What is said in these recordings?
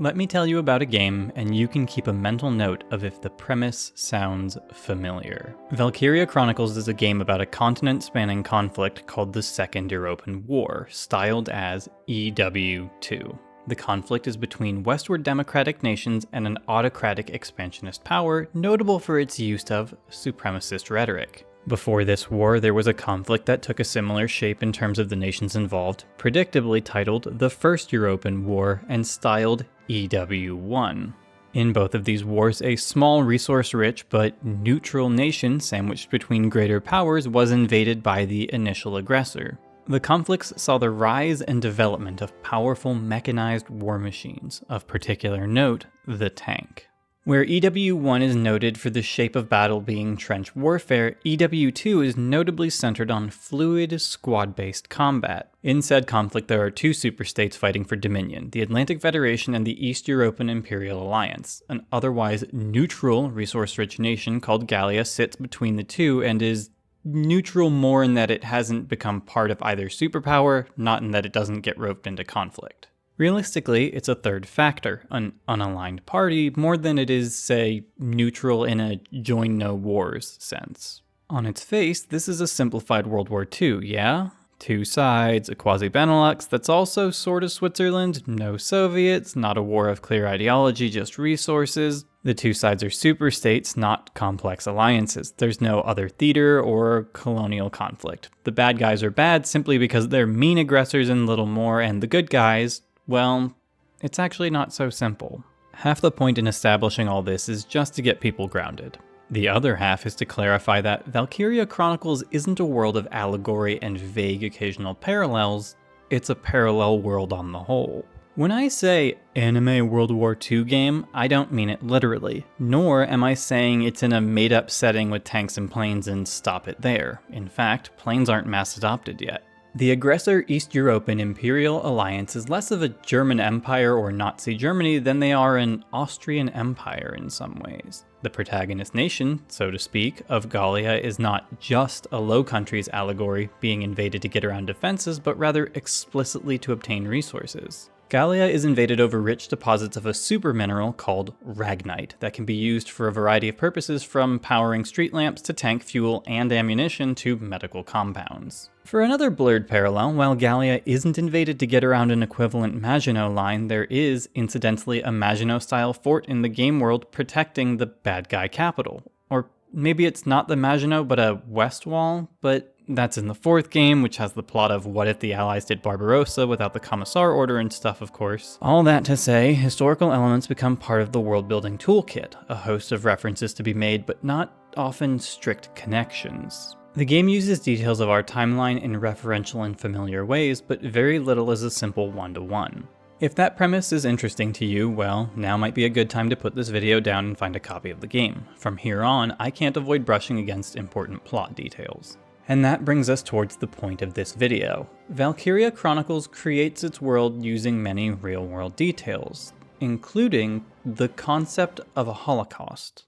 Let me tell you about a game, and you can keep a mental note of if the premise sounds familiar. Valkyria Chronicles is a game about a continent-spanning conflict called the Second European War, styled as EW2. The conflict is between westward democratic nations and an autocratic expansionist power, notable for its use of supremacist rhetoric. Before this war, there was a conflict that took a similar shape in terms of the nations involved, predictably titled the First European War and styled EW1. In both of these wars, a small, resource-rich but neutral nation sandwiched between greater powers was invaded by the initial aggressor. The conflicts saw the rise and development of powerful mechanized war machines, of particular note, the tank. Where EW1 is noted for the shape of battle being trench warfare, EW2 is notably centered on fluid, squad-based combat. In said conflict, there are two superstates fighting for dominion, the Atlantic Federation and the East European Imperial Alliance. An otherwise neutral, resource-rich nation called Gallia sits between the two and is neutral more in that it hasn't become part of either superpower, not in that it doesn't get roped into conflict. Realistically, it's a third factor, an unaligned party, more than it is, say, neutral in a join no wars sense. On its face, this is a simplified World War II, yeah? Two sides, a quasi-Benelux that's also sort of Switzerland, no Soviets, not a war of clear ideology, just resources. The two sides are superstates, not complex alliances. There's no other theater or colonial conflict. The bad guys are bad simply because they're mean aggressors and little more, and the good guys, well, it's actually not so simple. Half the point in establishing all this is just to get people grounded. The other half is to clarify that Valkyria Chronicles isn't a world of allegory and vague occasional parallels, it's a parallel world on the whole. When I say anime World War II game, I don't mean it literally, nor am I saying it's in a made-up setting with tanks and planes and stop it there. In fact, planes aren't mass adopted yet. The aggressor East European Imperial Alliance is less of a German Empire or Nazi Germany than they are an Austrian Empire in some ways. The protagonist nation, so to speak, of Gallia is not just a Low Countries allegory being invaded to get around defenses, but rather explicitly to obtain resources. Gallia is invaded over rich deposits of a super mineral called ragnite that can be used for a variety of purposes, from powering street lamps to tank fuel and ammunition to medical compounds. For another blurred parallel, while Gallia isn't invaded to get around an equivalent Maginot line, there is, incidentally, a Maginot-style fort in the game world protecting the bad guy capital. Or maybe it's not the Maginot, but a West Wall, but that's in the fourth game, which has the plot of what if the Allies did Barbarossa without the Commissar Order and stuff, of course. All that to say, historical elements become part of the world-building toolkit, a host of references to be made, but not often strict connections. The game uses details of our timeline in referential and familiar ways, but very little is a simple one-to-one. If that premise is interesting to you, well, now might be a good time to put this video down and find a copy of the game. From here on, I can't avoid brushing against important plot details. And that brings us towards the point of this video. Valkyria Chronicles creates its world using many real-world details, including the concept of a Holocaust.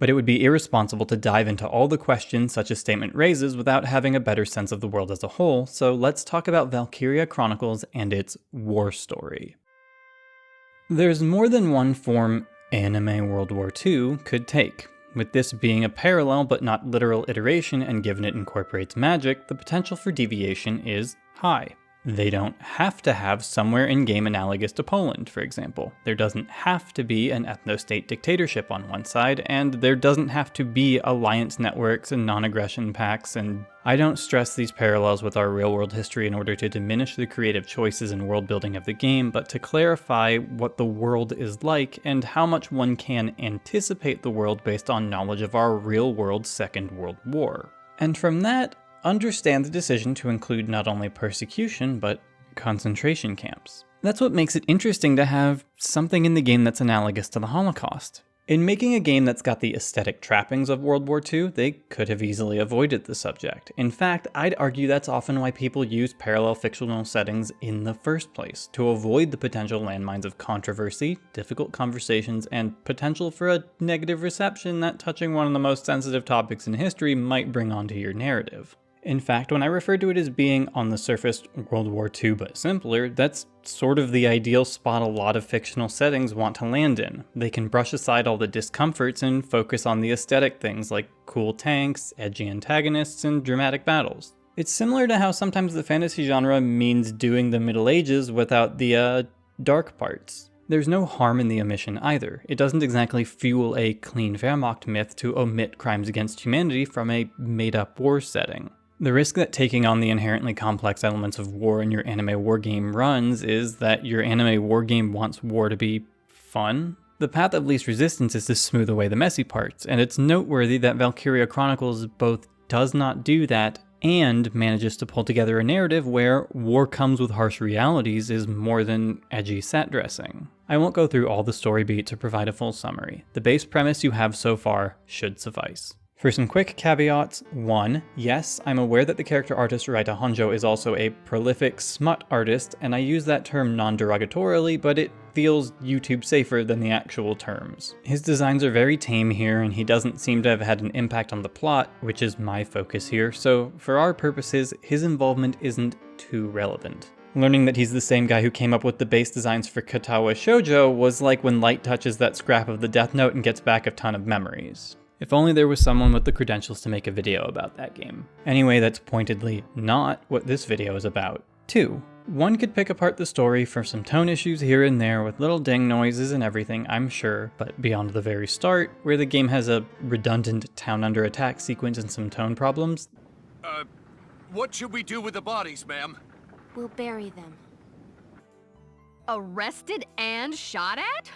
But it would be irresponsible to dive into all the questions such a statement raises without having a better sense of the world as a whole, so let's talk about Valkyria Chronicles and its war story. There's more than one form anime World War II could take. With this being a parallel but not literal iteration, and given it incorporates magic, the potential for deviation is high. They don't have to have somewhere in-game analogous to Poland, for example. There doesn't have to be an ethno-state dictatorship on one side, and there doesn't have to be alliance networks and non-aggression pacts, and I don't stress these parallels with our real-world history in order to diminish the creative choices and world-building of the game, but to clarify what the world is like and how much one can anticipate the world based on knowledge of our real-world Second World War. And from that, understand the decision to include not only persecution, but concentration camps. That's what makes it interesting to have something in the game that's analogous to the Holocaust. In making a game that's got the aesthetic trappings of World War II, they could have easily avoided the subject. In fact, I'd argue that's often why people use parallel fictional settings in the first place, to avoid the potential landmines of controversy, difficult conversations, and potential for a negative reception that touching one of the most sensitive topics in history might bring onto your narrative. In fact, when I refer to it as being on the surface World War II but simpler, that's sort of the ideal spot a lot of fictional settings want to land in. They can brush aside all the discomforts and focus on the aesthetic things like cool tanks, edgy antagonists, and dramatic battles. It's similar to how sometimes the fantasy genre means doing the Middle Ages without the dark parts. There's no harm in the omission either. It doesn't exactly fuel a clean Wehrmacht myth to omit crimes against humanity from a made-up war setting. The risk that taking on the inherently complex elements of war in your anime wargame runs is that your anime wargame wants war to be fun. The path of least resistance is to smooth away the messy parts, and it's noteworthy that Valkyria Chronicles both does not do that and manages to pull together a narrative where war comes with harsh realities is more than edgy set dressing. I won't go through all the story beats or provide a full summary. The base premise you have so far should suffice. For some quick caveats, 1. Yes, I'm aware that the character artist Raita Honjo is also a prolific smut artist, and I use that term non-derogatorily, but it feels YouTube safer than the actual terms. His designs are very tame here, and he doesn't seem to have had an impact on the plot, which is my focus here, so for our purposes, his involvement isn't too relevant. Learning that he's the same guy who came up with the base designs for Katawa Shoujo was like when Light touches that scrap of the Death Note and gets back a ton of memories. If only there was someone with the credentials to make a video about that game. Anyway, that's pointedly not what this video is about. 2. One could pick apart the story for some tone issues here and there with little ding noises and everything, I'm sure, but beyond the very start, where the game has a redundant town under attack sequence and some tone problems. What should we do with the bodies, ma'am? We'll bury them. Arrested and shot at?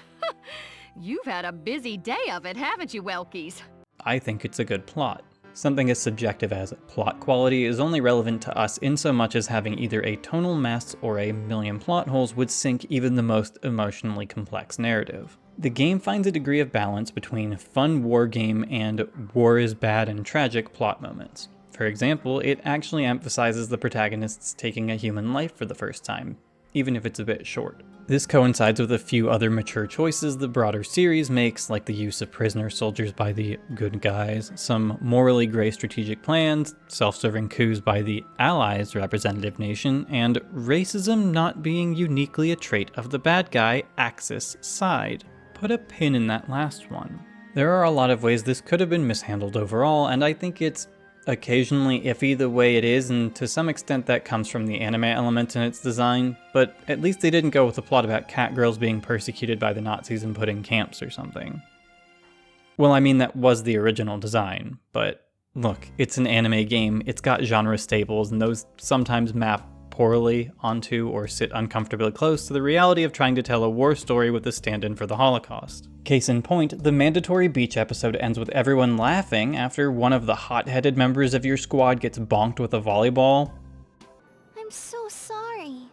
You've had a busy day of it, haven't you, Welkies? I think it's a good plot. Something as subjective as plot quality is only relevant to us in so much as having either a tonal mess or a million plot holes would sink even the most emotionally complex narrative. The game finds a degree of balance between fun war game and war is bad and tragic plot moments. For example, it actually emphasizes the protagonists taking a human life for the first time, even if it's a bit short. This coincides with a few other mature choices the broader series makes, like the use of prisoner soldiers by the good guys, some morally gray strategic plans, self-serving coups by the Allies' representative nation, and racism not being uniquely a trait of the bad guy Axis side. Put a pin in that last one. There are a lot of ways this could have been mishandled overall, and I think it's occasionally iffy the way it is, and to some extent that comes from the anime element in its design, but at least they didn't go with a plot about cat girls being persecuted by the Nazis and put in camps or something. Well, I mean, that was the original design, but look, it's an anime game, it's got genre staples, and those sometimes map poorly onto or sit uncomfortably close to the reality of trying to tell a war story with a stand-in for the Holocaust. Case in point, the mandatory beach episode ends with everyone laughing after one of the hot-headed members of your squad gets bonked with a volleyball. I'm so sorry.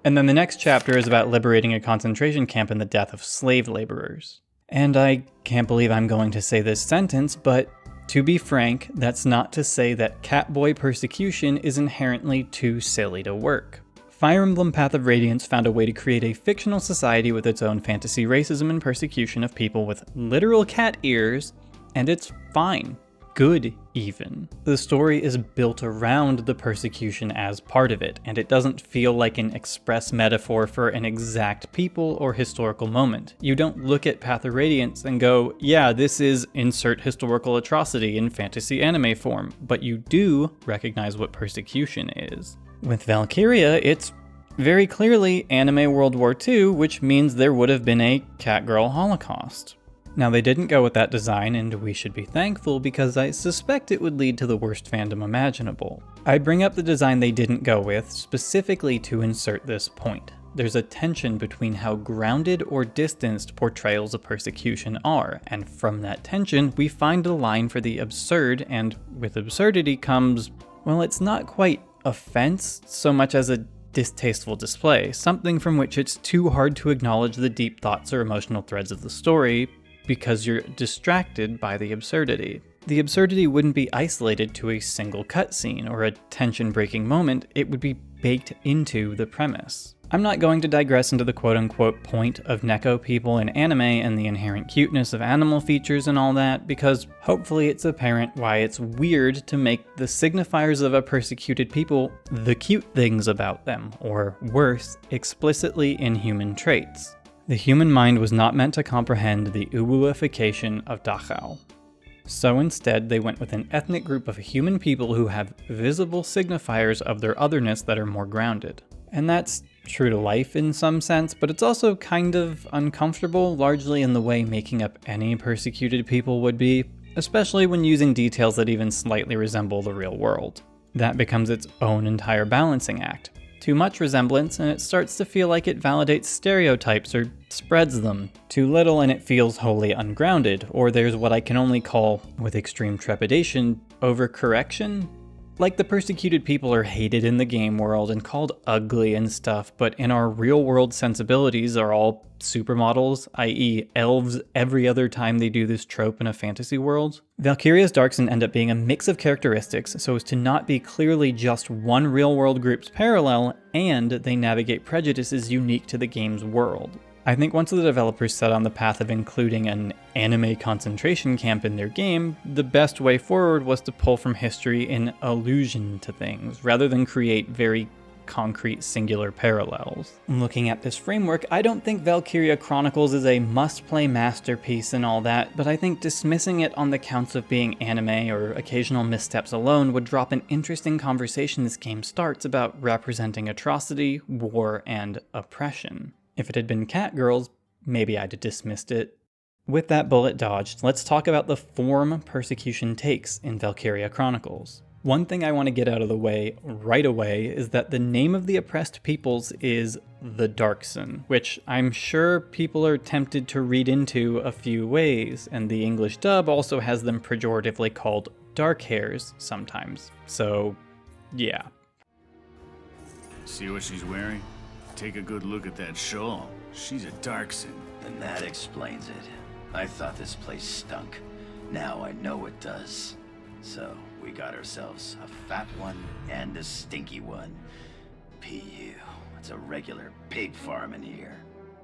And then the next chapter is about liberating a concentration camp and the death of slave laborers. And I can't believe I'm going to say this sentence, but to be frank, that's not to say that catboy persecution is inherently too silly to work. Fire Emblem Path of Radiance found a way to create a fictional society with its own fantasy racism and persecution of people with literal cat ears, and it's fine. Good, even. The story is built around the persecution as part of it, and it doesn't feel like an express metaphor for an exact people or historical moment. You don't look at Path of Radiance and go, yeah, this is insert historical atrocity in fantasy anime form, but you do recognize what persecution is. With Valkyria, it's very clearly anime World War II, which means there would have been a catgirl holocaust. Now, they didn't go with that design, and we should be thankful because I suspect it would lead to the worst fandom imaginable. I bring up the design they didn't go with specifically to insert this point. There's a tension between how grounded or distanced portrayals of persecution are, and from that tension, we find a line for the absurd, and with absurdity comes, well, it's not quite offense so much as a distasteful display, something from which it's too hard to acknowledge the deep thoughts or emotional threads of the story, because you're distracted by the absurdity. the absurdity wouldn't be isolated to a single cutscene or a tension-breaking moment, it would be baked into the premise. I'm not going to digress into the quote-unquote point of Neko people in anime and the inherent cuteness of animal features and all that, because hopefully it's apparent why it's weird to make the signifiers of a persecuted people the cute things about them, or worse, explicitly inhuman traits. The human mind was not meant to comprehend the uwuification of Dachau. So instead, they went with an ethnic group of human people who have visible signifiers of their otherness that are more grounded. And that's true to life in some sense, but it's also kind of uncomfortable, largely in the way making up any persecuted people would be, especially when using details that even slightly resemble the real world. That becomes its own entire balancing act. Too much resemblance and it starts to feel like it validates stereotypes or spreads them. Too little and it feels wholly ungrounded, or there's what I can only call, with extreme trepidation, overcorrection? Like the persecuted people are hated in the game world and called ugly and stuff, but in our real world sensibilities are all supermodels, i.e. elves every other time they do this trope in a fantasy world. Valkyria's Darkson end up being a mix of characteristics so as to not be clearly just one real world group's parallel, and they navigate prejudices unique to the game's world. I think once the developers set on the path of including an anime concentration camp in their game, the best way forward was to pull from history in allusion to things, rather than create very concrete singular parallels. Looking at this framework, I don't think Valkyria Chronicles is a must-play masterpiece and all that, but I think dismissing it on the counts of being anime or occasional missteps alone would drop an interesting conversation this game starts about representing atrocity, war, and oppression. If it had been Cat Girls, maybe I'd have dismissed it. With that bullet dodged, let's talk about the form persecution takes in Valkyria Chronicles. One thing I want to get out of the way right away is that the name of the oppressed peoples is the Darkson, which I'm sure people are tempted to read into a few ways, and the English dub also has them pejoratively called dark hairs sometimes. So, yeah. See what she's wearing? Take a good look at that shawl. She's a Darkson. And that explains it. I thought this place stunk. Now I know it does. So, we got ourselves a fat one and a stinky one. PU. It's a regular pig farm in here.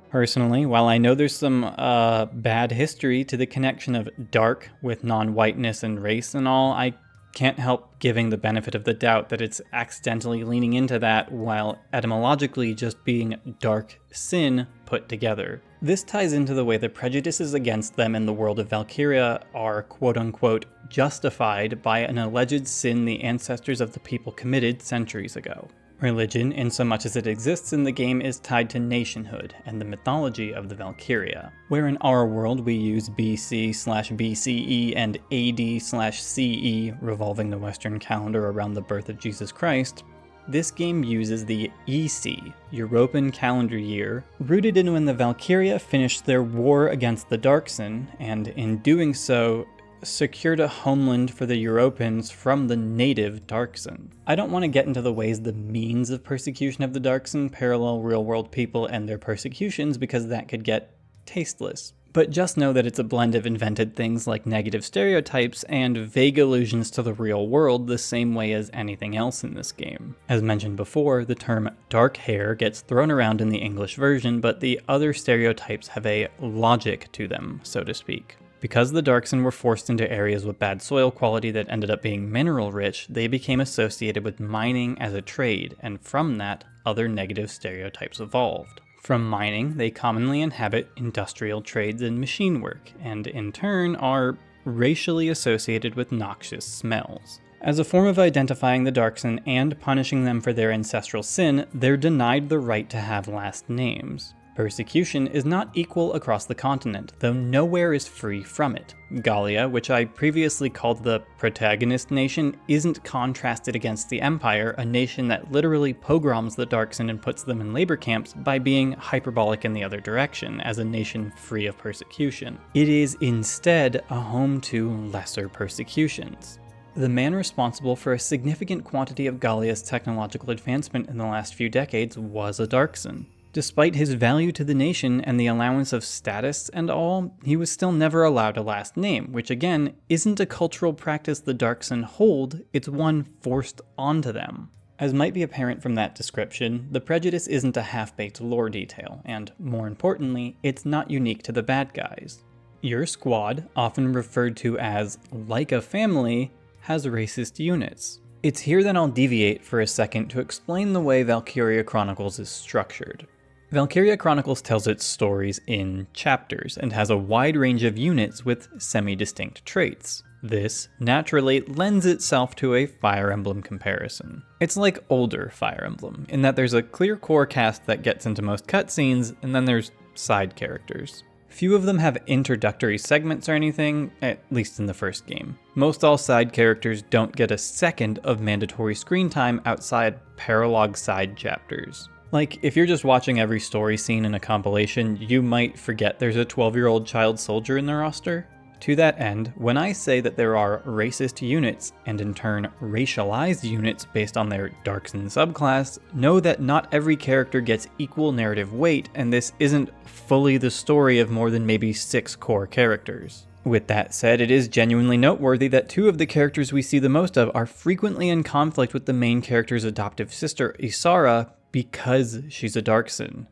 Personally, while I know there's some bad history to the connection of dark with non-whiteness and race and all, I can't help giving the benefit of the doubt that it's accidentally leaning into that while etymologically just being dark sin put together. This ties into the way the prejudices against them in the world of Valkyria are quote-unquote justified by an alleged sin the ancestors of the people committed centuries ago. Religion, in so much as it exists in the game, is tied to nationhood and the mythology of the Valkyria. Where in our world we use BC/BCE and AD/CE, revolving the Western calendar around the birth of Jesus Christ, this game uses the EC, European calendar year, rooted in when the Valkyria finished their war against the Darkson, and in doing so, secured a homeland for the Europans from the native Darkson. I don't want to get into the ways the means of persecution of the Darkson parallel real-world people and their persecutions because that could get tasteless. But just know that it's a blend of invented things like negative stereotypes and vague allusions to the real world the same way as anything else in this game. As mentioned before, the term dark hair gets thrown around in the English version, but the other stereotypes have a logic to them, so to speak. Because the Darkson were forced into areas with bad soil quality that ended up being mineral rich, they became associated with mining as a trade, and from that, other negative stereotypes evolved. From mining, they commonly inhabit industrial trades and machine work, and in turn are racially associated with noxious smells. As a form of identifying the Darkson and punishing them for their ancestral sin, they're denied the right to have last names. Persecution is not equal across the continent, though nowhere is free from it. Gallia, which I previously called the protagonist nation, isn't contrasted against the Empire, a nation that literally pogroms the Darkson and puts them in labor camps, by being hyperbolic in the other direction, as a nation free of persecution. It is instead a home to lesser persecutions. The man responsible for a significant quantity of Gallia's technological advancement in the last few decades was a Darkson. Despite his value to the nation and the allowance of status and all, he was still never allowed a last name, which again, isn't a cultural practice the Darkson hold, it's one forced onto them. As might be apparent from that description, the prejudice isn't a half-baked lore detail, and more importantly, it's not unique to the bad guys. Your squad, often referred to as like a family, has racist units. It's here that I'll deviate for a second to explain the way Valkyria Chronicles is structured. Valkyria Chronicles tells its stories in chapters and has a wide range of units with semi-distinct traits. This, naturally, lends itself to a Fire Emblem comparison. It's like older Fire Emblem, in that there's a clear core cast that gets into most cutscenes, and then there's side characters. Few of them have introductory segments or anything, at least in the first game. Most all side characters don't get a second of mandatory screen time outside paralogue side chapters. Like, if you're just watching every story scene in a compilation, you might forget there's a 12-year-old child soldier in the roster. To that end, when I say that there are racist units, and in turn racialized units based on their Darkson subclass, know that not every character gets equal narrative weight, and this isn't fully the story of more than maybe 6 core characters. With that said, it is genuinely noteworthy that 2 of the characters we see the most of are frequently in conflict with the main character's adoptive sister, Isara, because she's a Darkson.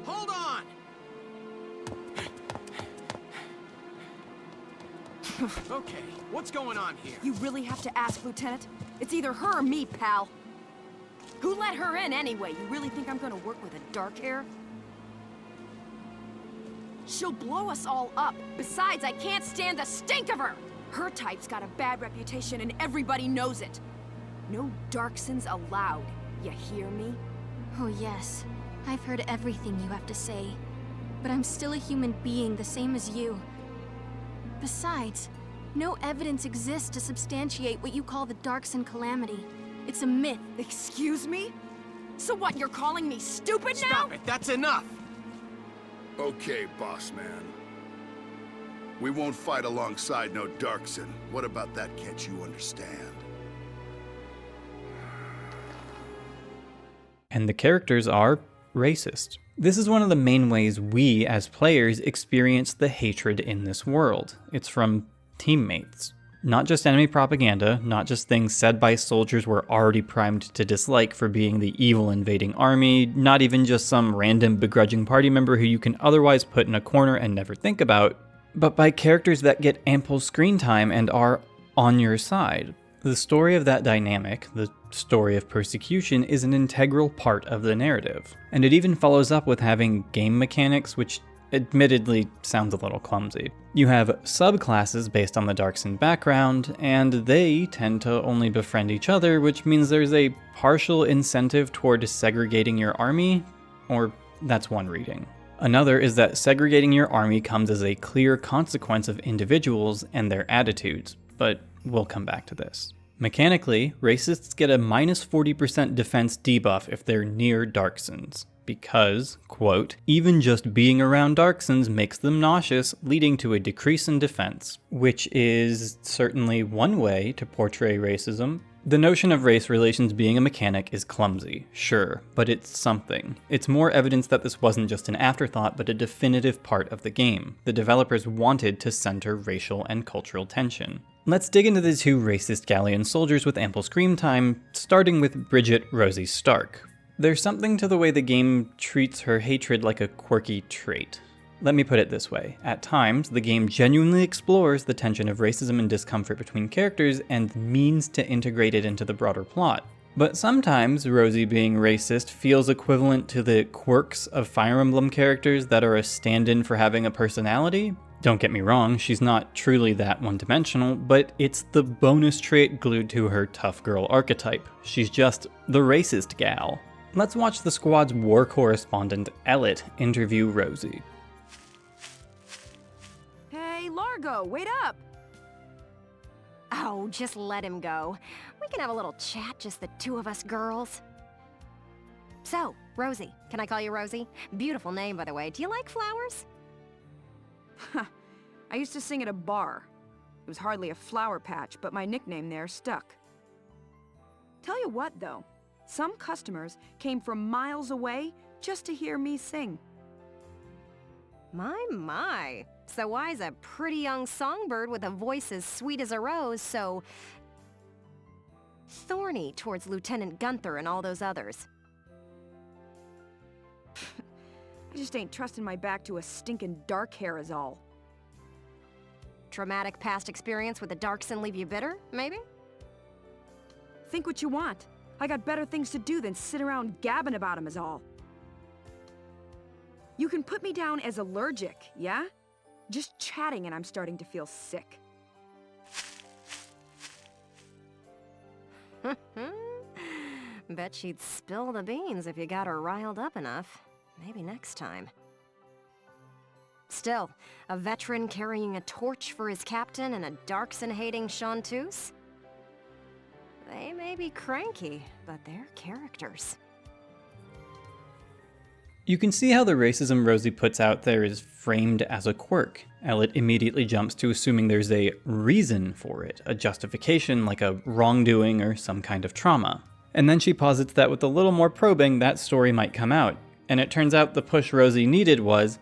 Hold on! Okay, what's going on here? You really have to ask, Lieutenant? It's either her or me, pal. Who let her in anyway? You really think I'm gonna work with a dark hair? She'll blow us all up. Besides, I can't stand the stink of her! Her type's got a bad reputation and everybody knows it. No Darksons allowed. You hear me? Oh yes, I've heard everything you have to say. But I'm still a human being the same as you. Besides, no evidence exists to substantiate what you call the Darkson calamity. It's a myth. Excuse me? So what, you're calling me stupid now? Stop it, that's enough! Okay, boss man. We won't fight alongside no Darkson. What about that can't you understand? And the characters are racist. This is one of the main ways we, as players, experience the hatred in this world. It's from teammates. Not just enemy propaganda, not just things said by soldiers we're already primed to dislike for being the evil invading army, not even just some random begrudging party member who you can otherwise put in a corner and never think about, but by characters that get ample screen time and are on your side. The story of that dynamic, the story of persecution, is an integral part of the narrative. And it even follows up with having game mechanics which admittedly sounds a little clumsy. You have subclasses based on the Darkson background, and they tend to only befriend each other, which means there's a partial incentive toward segregating your army, or that's one reading. Another is that segregating your army comes as a clear consequence of individuals and their attitudes, but we'll come back to this. Mechanically, racists get a minus 40% defense debuff if they're near Darksons, because, quote, even just being around Darksons makes them nauseous, leading to a decrease in defense, which is certainly one way to portray racism. The notion of race relations being a mechanic is clumsy, sure, but it's something. It's more evidence that this wasn't just an afterthought, but a definitive part of the game. The developers wanted to center racial and cultural tension. Let's dig into the 2 racist Galleon soldiers with ample screen time, starting with Bridget Rosie Stark. There's something to the way the game treats her hatred like a quirky trait. Let me put it this way. At times, the game genuinely explores the tension of racism and discomfort between characters and means to integrate it into the broader plot. But sometimes, Rosie being racist feels equivalent to the quirks of Fire Emblem characters that are a stand-in for having a personality. Don't get me wrong, she's not truly that one-dimensional, but it's the bonus trait glued to her tough girl archetype. She's just the racist gal. Let's watch the squad's war correspondent, Elliot, interview Rosie. Hey, Largo, wait up! Oh, just let him go. We can have a little chat, just the 2 of us girls. So, Rosie. Can I call you Rosie? Beautiful name, by the way. Do you like flowers? I used to sing at a bar. was hardly a flower patch, but my nickname there stuck. Tell you what, though. Some customers came from miles away just to hear me sing. My. So why's a pretty young songbird with a voice as sweet as a rose so thorny towards Lieutenant Gunther and all those others? I just ain't trusting my back to a stinking dark hair is all. Traumatic past experience with the Darkson leave you bitter, maybe? Think what you want. I got better things to do than sit around gabbing about him is all. You can put me down as allergic, yeah? Just chatting and I'm starting to feel sick. Bet she'd spill the beans if you got her riled up enough. Maybe next time. Still, a veteran carrying a torch for his captain and a Darkson-hating chanteuse? They may be cranky, but they're characters. You can see how the racism Rosie puts out there is framed as a quirk. Elliot immediately jumps to assuming there's a reason for it, a justification like a wrongdoing or some kind of trauma. And then she posits that with a little more probing, that story might come out. And it turns out the push Rosie needed was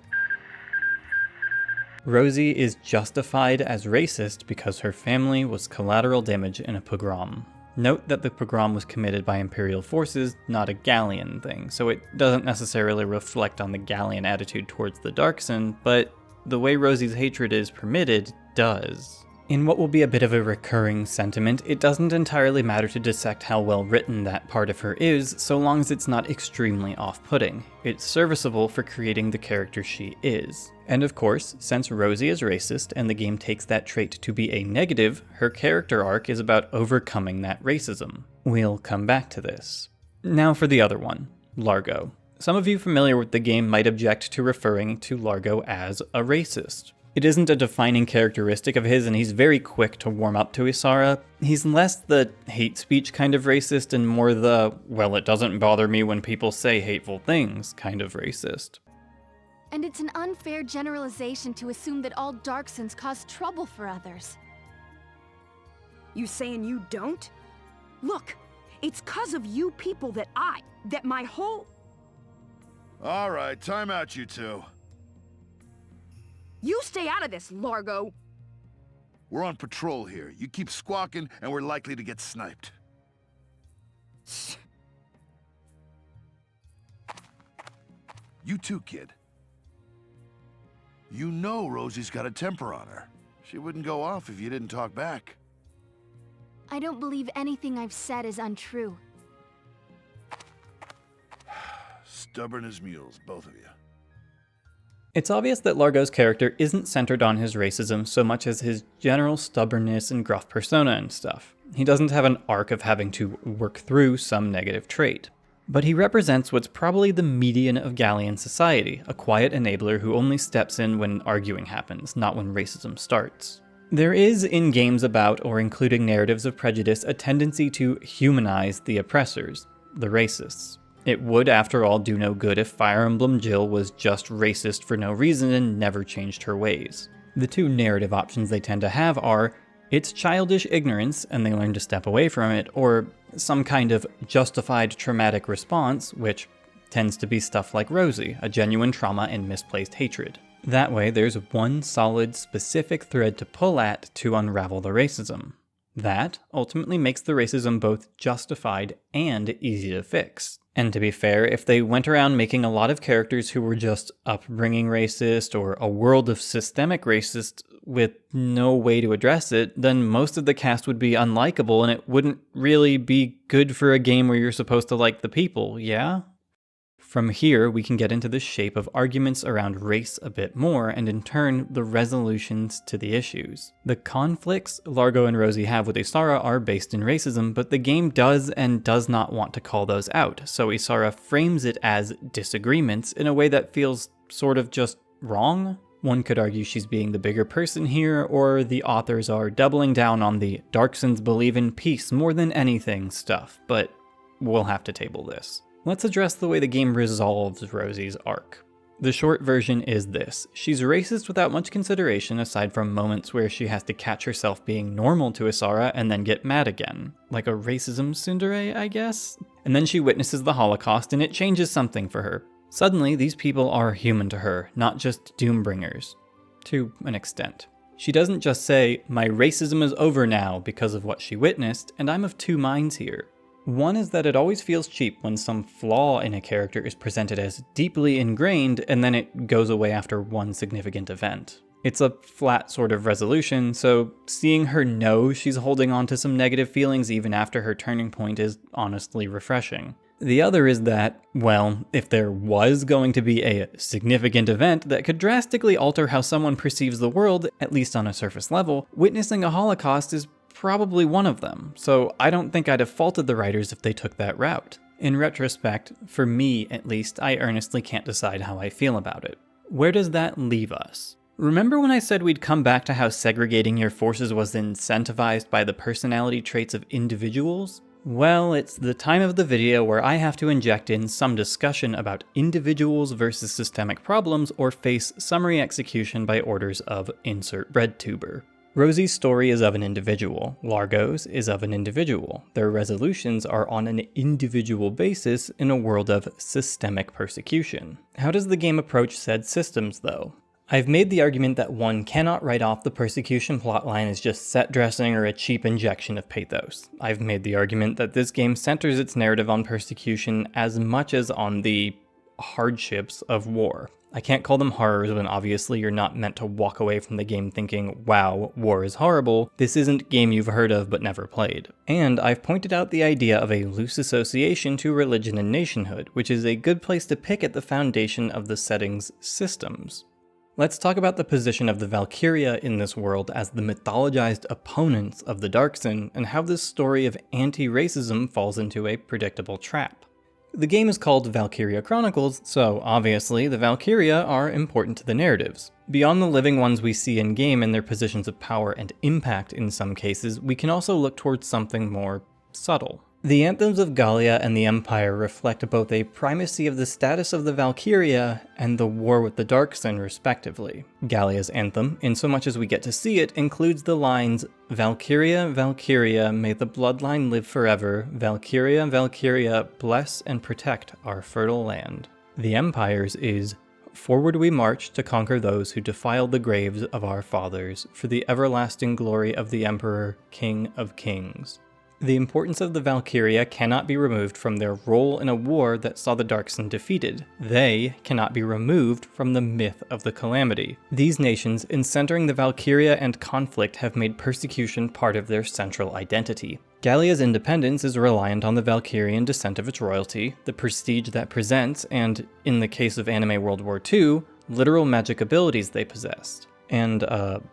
Rosie is justified as racist because her family was collateral damage in a pogrom. Note that the pogrom was committed by Imperial forces, not a Gallian thing, so it doesn't necessarily reflect on the Gallian attitude towards the Darkson, but the way Rosie's hatred is permitted does. In what will be a bit of a recurring sentiment, it doesn't entirely matter to dissect how well written that part of her is, so long as it's not extremely off-putting. It's serviceable for creating the character she is. And of course, since Rosie is racist and the game takes that trait to be a negative, her character arc is about overcoming that racism. We'll come back to this. Now for the other one, Largo. Some of you familiar with the game might object to referring to Largo as a racist. It isn't a defining characteristic of his, and he's very quick to warm up to Isara. He's less the hate speech kind of racist and more the, well, it doesn't bother me when people say hateful things kind of racist. And it's an unfair generalization to assume that all Darksons cause trouble for others. You saying you don't? Look, it's 'cause of you people that my whole... All right, time out, you two. You stay out of this, Largo! We're on patrol here. You keep squawking, and we're likely to get sniped. You too, kid. You know Rosie's got a temper on her. She wouldn't go off if you didn't talk back. I don't believe anything I've said is untrue. Stubborn as mules, both of you. It's obvious that Largo's character isn't centered on his racism so much as his general stubbornness and gruff persona and stuff. He doesn't have an arc of having to work through some negative trait. But he represents what's probably the median of Gallian society, a quiet enabler who only steps in when arguing happens, not when racism starts. There is, in games about or including narratives of prejudice, a tendency to humanize the oppressors, the racists. It would, after all, do no good if Fire Emblem Jill was just racist for no reason and never changed her ways. The two narrative options they tend to have are, it's childish ignorance and they learn to step away from it, or some kind of justified traumatic response, which tends to be stuff like Rosie, a genuine trauma and misplaced hatred. That way, there's one solid, specific thread to pull at to unravel the racism. That ultimately makes the racism both justified and easy to fix. And to be fair, if they went around making a lot of characters who were just upbringing racist or a world of systemic racist with no way to address it, then most of the cast would be unlikable and it wouldn't really be good for a game where you're supposed to like the people, yeah? From here, we can get into the shape of arguments around race a bit more, and in turn, the resolutions to the issues. The conflicts Largo and Rosie have with Isara are based in racism, but the game does and does not want to call those out, so Isara frames it as disagreements in a way that feels sort of just wrong. One could argue she's being the bigger person here, or the authors are doubling down on the Darksons believe in peace more than anything stuff, but we'll have to table this. Let's address the way the game resolves Rosie's arc. The short version is this. She's racist without much consideration aside from moments where she has to catch herself being normal to Isara and then get mad again. Like a racism tsundere, I guess? And then she witnesses the Holocaust and it changes something for her. Suddenly, these people are human to her, not just doombringers. To an extent. She doesn't just say, my racism is over now because of what she witnessed, and I'm of two minds here. One is that it always feels cheap when some flaw in a character is presented as deeply ingrained and then it goes away after one significant event. It's a flat sort of resolution, so seeing her know she's holding on to some negative feelings even after her turning point is honestly refreshing. The other is that, well, if there was going to be a significant event that could drastically alter how someone perceives the world, at least on a surface level, witnessing a Holocaust is probably one of them, so I don't think I'd have faulted the writers if they took that route. In retrospect, for me at least, I earnestly can't decide how I feel about it. Where does that leave us? Remember when I said we'd come back to how segregating your forces was incentivized by the personality traits of individuals? Well, it's the time of the video where I have to inject in some discussion about individuals versus systemic problems or face summary execution by orders of insert breadtuber. Rosie's story is of an individual. Largo's is of an individual. Their resolutions are on an individual basis in a world of systemic persecution. How does the game approach said systems, though? I've made the argument that one cannot write off the persecution plotline as just set dressing or a cheap injection of pathos. I've made the argument that this game centers its narrative on persecution as much as on the hardships of war. I can't call them horrors when obviously you're not meant to walk away from the game thinking, wow, war is horrible. This isn't a game you've heard of but never played. And I've pointed out the idea of a loose association to religion and nationhood, which is a good place to pick at the foundation of the setting's systems. Let's talk about the position of the Valkyria in this world as the mythologized opponents of the Darkson and how this story of anti-racism falls into a predictable trap. The game is called Valkyria Chronicles, so obviously the Valkyria are important to the narratives. Beyond the living ones we see in-game and their positions of power and impact in some cases, we can also look towards something more subtle. The anthems of Gallia and the Empire reflect both a primacy of the status of the Valkyria and the war with the Darkson, respectively. Gallia's anthem, in so much as we get to see it, includes the lines, Valkyria, Valkyria, may the bloodline live forever, Valkyria, Valkyria, bless and protect our fertile land. The Empire's is, forward we march to conquer those who defiled the graves of our fathers, for the everlasting glory of the Emperor, King of Kings. The importance of the Valkyria cannot be removed from their role in a war that saw the Darkson defeated. They cannot be removed from the myth of the calamity. These nations, in centering the Valkyria and conflict, have made persecution part of their central identity. Gallia's independence is reliant on the Valkyrian descent of its royalty, the prestige that presents, and, in the case of anime World War II, literal magic abilities they possessed. And,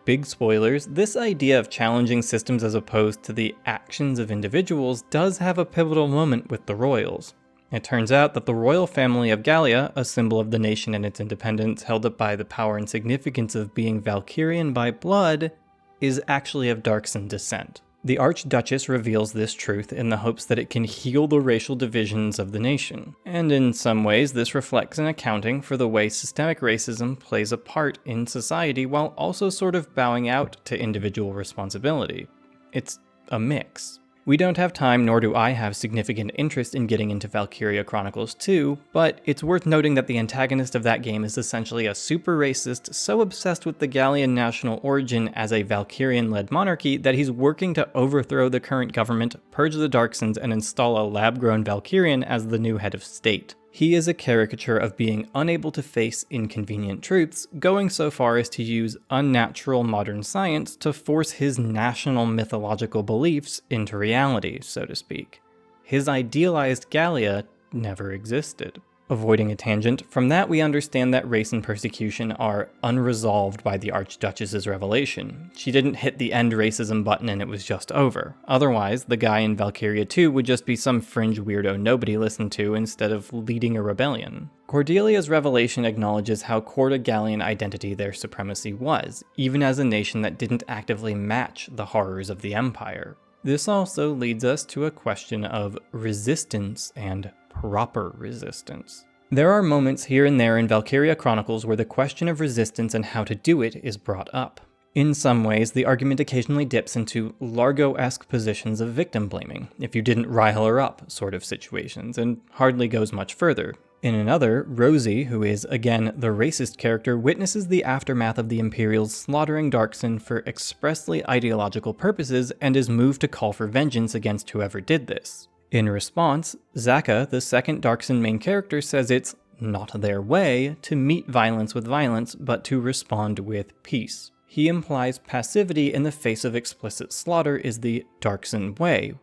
big spoilers, this idea of challenging systems as opposed to the actions of individuals does have a pivotal moment with the royals. It turns out that the royal family of Gallia, a symbol of the nation and its independence held up by the power and significance of being Valkyrian by blood, is actually of Darkson descent. The Archduchess reveals this truth in the hopes that it can heal the racial divisions of the nation. And in some ways, this reflects an accounting for the way systemic racism plays a part in society while also sort of bowing out to individual responsibility. It's a mix. We don't have time, nor do I have significant interest in getting into Valkyria Chronicles 2, but it's worth noting that the antagonist of that game is essentially a super racist, so obsessed with the Gallian national origin as a Valkyrian-led monarchy that he's working to overthrow the current government, purge the Darksons, and install a lab-grown Valkyrian as the new head of state. He is a caricature of being unable to face inconvenient truths, going so far as to use unnatural modern science to force his national mythological beliefs into reality, so to speak. His idealized Gallia never existed. Avoiding a tangent, from that we understand that race and persecution are unresolved by the Archduchess's revelation. She didn't hit the end racism button and it was just over. Otherwise, the guy in Valkyria 2 would just be some fringe weirdo nobody listened to instead of leading a rebellion. Cordelia's revelation acknowledges how core to Gallian identity their supremacy was, even as a nation that didn't actively match the horrors of the Empire. This also leads us to a question of resistance and proper resistance. There are moments here and there in Valkyria Chronicles where the question of resistance and how to do it is brought up. In some ways, the argument occasionally dips into Largo-esque positions of victim blaming, if you didn't rile her up sort of situations, and hardly goes much further. In another, Rosie, who is, again, the racist character, witnesses the aftermath of the Imperials slaughtering Darkson for expressly ideological purposes and is moved to call for vengeance against whoever did this. In response, Zaka, the second Darkson main character, says it's not their way to meet violence with violence, but to respond with peace. He implies passivity in the face of explicit slaughter is the Darkson way,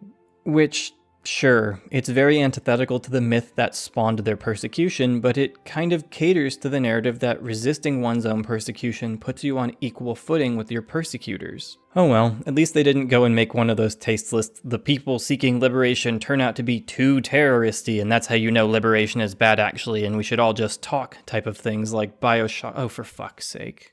which, sure, it's very antithetical to the myth that spawned their persecution, but it kind of caters to the narrative that resisting one's own persecution puts you on equal footing with your persecutors. Oh well, at least they didn't go and make one of those tasteless, the people seeking liberation turn out to be too terroristy, and that's how you know liberation is bad actually, and we should all just talk type of things like Bioshock. Oh, for fuck's sake.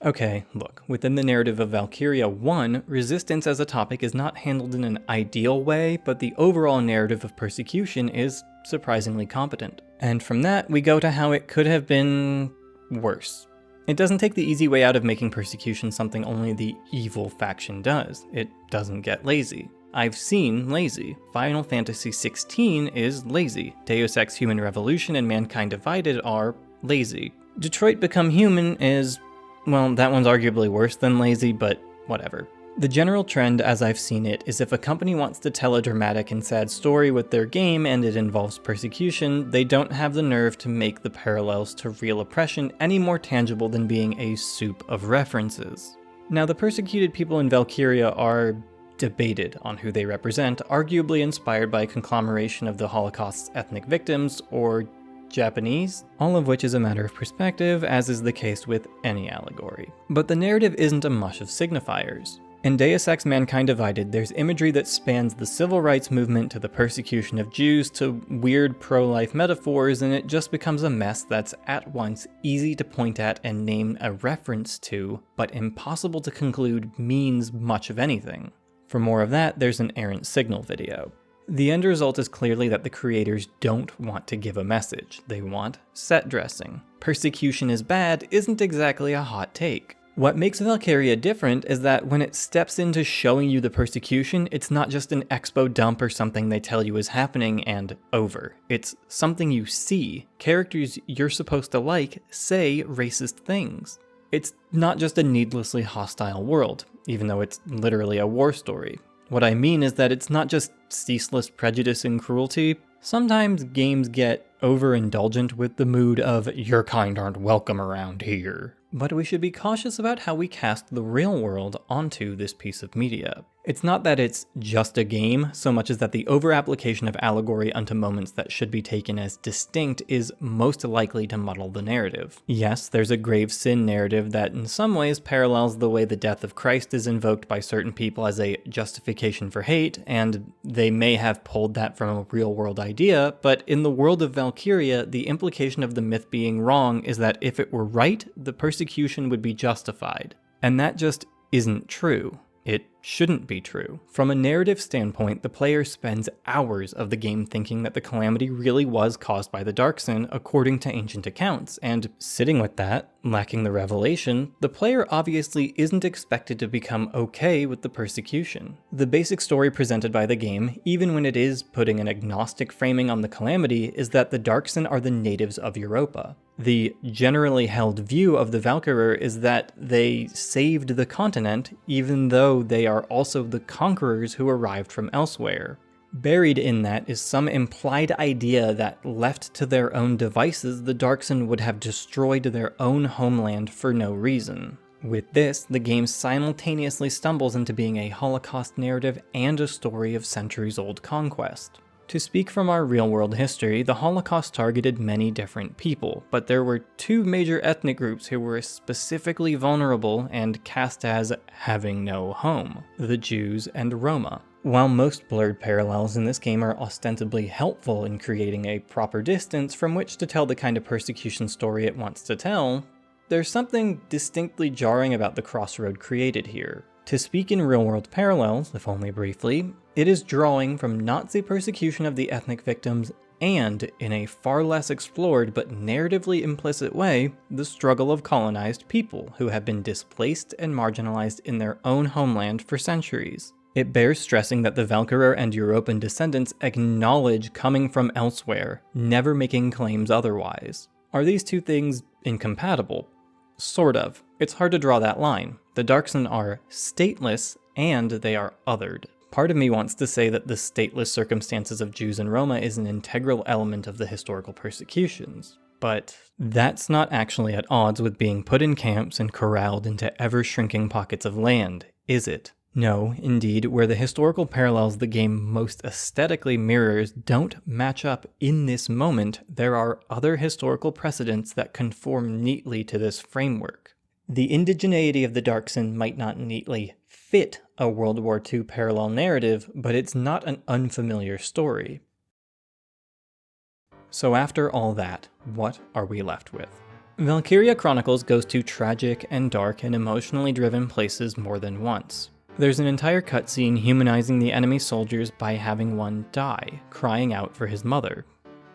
Okay, look, within the narrative of Valkyria 1, resistance as a topic is not handled in an ideal way, but the overall narrative of persecution is surprisingly competent. And from that, we go to how it could have been worse. It doesn't take the easy way out of making persecution something only the evil faction does. It doesn't get lazy. I've seen lazy. Final Fantasy XVI is lazy. Deus Ex Human Revolution and Mankind Divided are lazy. Detroit Become Human is, well, that one's arguably worse than lazy, but whatever. The general trend, as I've seen it, is if a company wants to tell a dramatic and sad story with their game and it involves persecution, they don't have the nerve to make the parallels to real oppression any more tangible than being a soup of references. Now, the persecuted people in Valkyria are debated on who they represent, arguably inspired by a conglomeration of the Holocaust's ethnic victims, or Japanese, all of which is a matter of perspective, as is the case with any allegory. But the narrative isn't a mush of signifiers. In Deus Ex Mankind Divided, there's imagery that spans the civil rights movement to the persecution of Jews to weird pro-life metaphors, and it just becomes a mess that's at once easy to point at and name a reference to, but impossible to conclude means much of anything. For more of that, there's an errant signal video. The end result is clearly that the creators don't want to give a message. They want set dressing. Persecution is bad isn't exactly a hot take. What makes Valkyria different is that when it steps into showing you the persecution, it's not just an expo dump or something they tell you is happening and over. It's something you see. Characters you're supposed to like say racist things. It's not just a needlessly hostile world, even though it's literally a war story. What I mean is that it's not just ceaseless prejudice and cruelty. Sometimes games get overindulgent with the mood of, your kind aren't welcome around here. But we should be cautious about how we cast the real world onto this piece of media. It's not that it's just a game, so much as that the over-application of allegory onto moments that should be taken as distinct is most likely to muddle the narrative. Yes, there's a grave sin narrative that in some ways parallels the way the death of Christ is invoked by certain people as a justification for hate, and they may have pulled that from a real-world idea, but in the world of Valkyria, the implication of the myth being wrong is that if it were right, the persecution would be justified. And that just isn't true. It shouldn't be true. From a narrative standpoint, the player spends hours of the game thinking that the calamity really was caused by the Darkson according to ancient accounts, and sitting with that, lacking the revelation, the player obviously isn't expected to become okay with the persecution. The basic story presented by the game, even when it is putting an agnostic framing on the calamity, is that the Darkson are the natives of Europa. The generally held view of the Valkyrer is that they saved the continent, even though they are also the conquerors who arrived from elsewhere. Buried in that is some implied idea that, left to their own devices, the Darkson would have destroyed their own homeland for no reason. With this, the game simultaneously stumbles into being a Holocaust narrative and a story of centuries-old conquest. To speak from our real-world history, the Holocaust targeted many different people, but there were two major ethnic groups who were specifically vulnerable and cast as having no home: the Jews and Roma. While most blurred parallels in this game are ostensibly helpful in creating a proper distance from which to tell the kind of persecution story it wants to tell, there's something distinctly jarring about the crossroad created here. To speak in real-world parallels, if only briefly, it is drawing from Nazi persecution of the ethnic victims and, in a far less explored but narratively implicit way, the struggle of colonized people who have been displaced and marginalized in their own homeland for centuries. It bears stressing that the Valkyria and European descendants acknowledge coming from elsewhere, never making claims otherwise. Are these two things incompatible? Sort of. It's hard to draw that line. The Darkson are stateless, and they are othered. Part of me wants to say that the stateless circumstances of Jews in Roma is an integral element of the historical persecutions, but that's not actually at odds with being put in camps and corralled into ever-shrinking pockets of land, is it? No, indeed, where the historical parallels the game most aesthetically mirrors don't match up in this moment, there are other historical precedents that conform neatly to this framework. The indigeneity of the Darkson might not neatly fit a World War II parallel narrative, but it's not an unfamiliar story. So after all that, what are we left with? Valkyria Chronicles goes to tragic and dark and emotionally driven places more than once. There's an entire cutscene humanizing the enemy soldiers by having one die, crying out for his mother.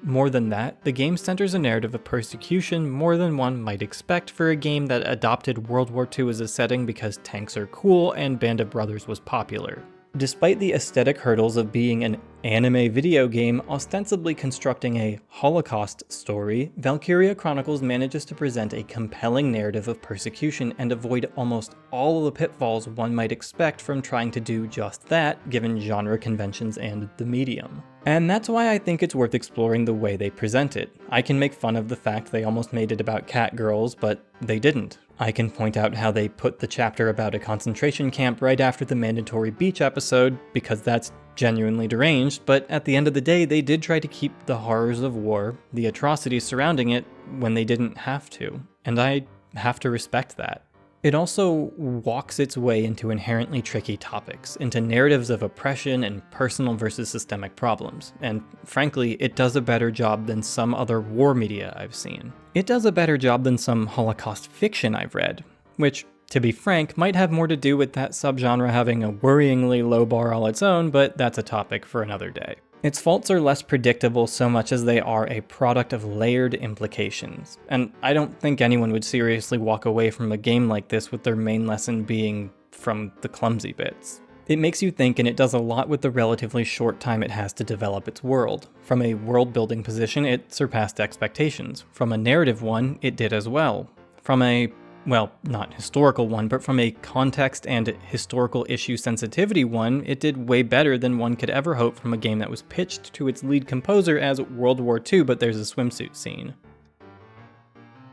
More than that, the game centers a narrative of persecution more than one might expect for a game that adopted World War II as a setting because tanks are cool and Band of Brothers was popular. Despite the aesthetic hurdles of being an anime video game ostensibly constructing a Holocaust story, Valkyria Chronicles manages to present a compelling narrative of persecution and avoid almost all of the pitfalls one might expect from trying to do just that, given genre conventions and the medium. And that's why I think it's worth exploring the way they present it. I can make fun of the fact they almost made it about cat girls, but they didn't. I can point out how they put the chapter about a concentration camp right after the mandatory beach episode, because that's genuinely deranged, but at the end of the day, they did try to keep the horrors of war, the atrocities surrounding it, when they didn't have to. And I have to respect that. It also walks its way into inherently tricky topics, into narratives of oppression and personal versus systemic problems, and frankly, it does a better job than some other war media I've seen. It does a better job than some Holocaust fiction I've read, which, to be frank, might have more to do with that subgenre having a worryingly low bar all its own, but that's a topic for another day. Its faults are less predictable so much as they are a product of layered implications, and I don't think anyone would seriously walk away from a game like this with their main lesson being from the clumsy bits. It makes you think, and it does a lot with the relatively short time it has to develop its world. From a world-building position, it surpassed expectations. From a narrative one, it did as well. From a, well, not historical one, but from a context and historical issue sensitivity one, it did way better than one could ever hope from a game that was pitched to its lead composer as World War II, but there's a swimsuit scene.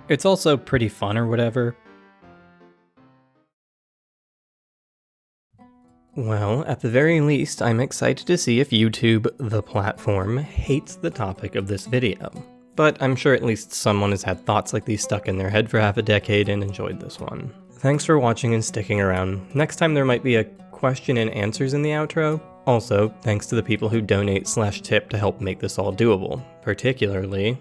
It's also pretty fun or whatever. Well, at the very least, I'm excited to see if YouTube, the platform, hates the topic of this video. But I'm sure at least someone has had thoughts like these stuck in their head for half a decade and enjoyed this one. Thanks for watching and sticking around. Next time there might be a question and answers in the outro. Also, thanks to the people who donate/tip to help make this all doable, particularly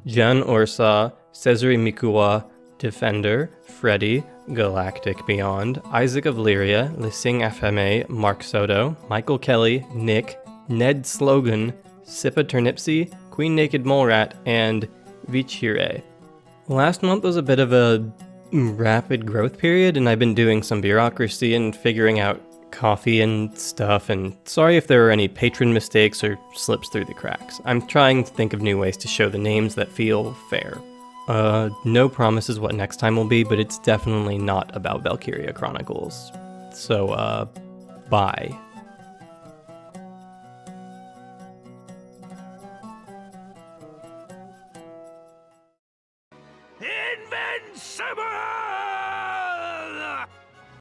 Jan Ursa, Cesare Mikuwa, Defender, Freddy, Galactic Beyond, Isaac of Lyria, Lissing FMA, Mark Soto, Michael Kelly, Nick, Ned Slogan, Sippa Turnipsy, Queen Naked Molerat, and Vichire. Last month was a bit of a rapid growth period, and I've been doing some bureaucracy and figuring out coffee and stuff, and sorry if there are any patron mistakes or slips through the cracks. I'm trying to think of new ways to show the names that feel fair. No promises what next time will be, but it's definitely not about Valkyria Chronicles. So, bye.